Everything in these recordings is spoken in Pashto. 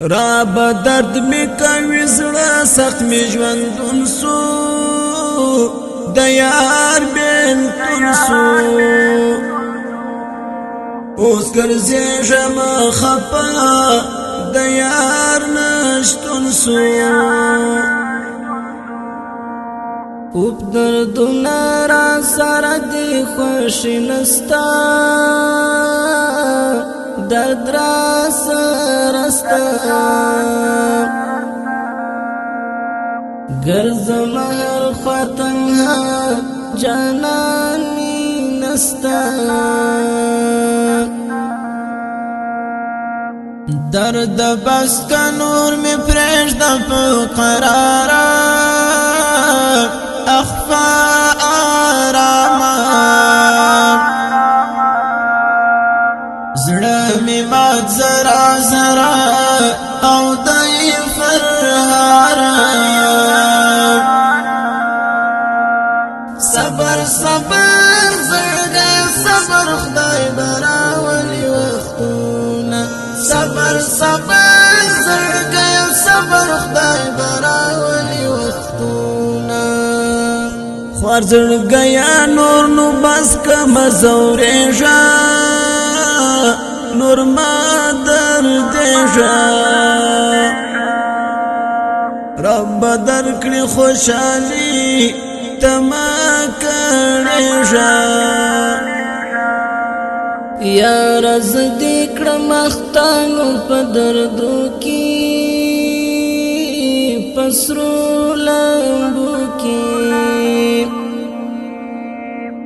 را بدرد می کوي زړه سخت می ژوندون سو د یار بنتون سو اوس ګرځېږم خپه د یار نشتون سو اوب دردونه را سره دی خوشي نستا درد را سرستا گرزم هر خطنها جانانی نستا درد بس کا نور می پریشد پا قرارا اخفا آراما زړه می مات زرا زرا او دای فرهارا صبر صبر زړه صبر خدای براولي وختونه صبر صبر زړه صبر خدای براولي وختونه خوار زړه یا نور نو بس کم زورېږه نور ما دردېږه رب درکړي خوشحالي تما کړېږه یا رز دې کړم مختانو په دردو کې پسرو لمبو کې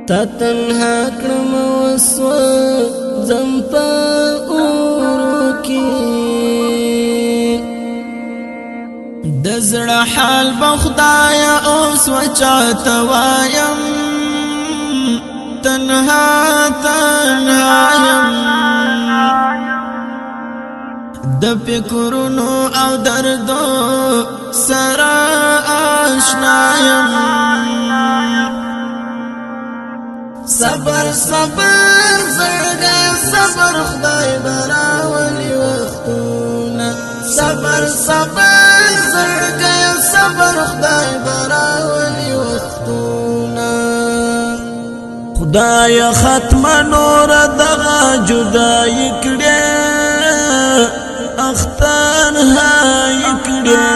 تا تنها کړم وسو زم په اورو کې د زړه حال بخدایا اوس وچاته وایم تنها یم د فکرونو او دردو سره آشنا یم صبر صبر زړه صبر خدای براولي وختونه صبر صبر زړه صبر خدای براولي وختونه خدای ختم نور دغه جدای کړه اختر هاي کړه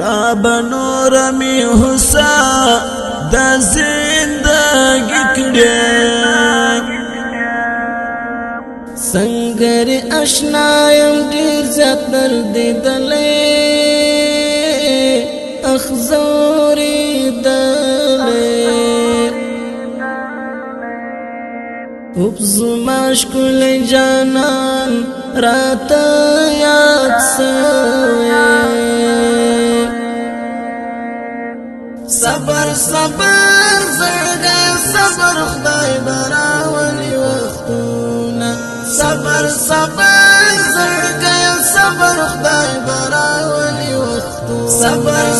رب نور می حسا د زندگی کړه سنگر اشنایم ډیر زیات درد دلې اخزوري دلې وبزماش کل جانان رات یاد سوي صبر صبر زړه صبر خدای براولي وختونه صبر صبر زړه صبر خدای براولي وختونه صبر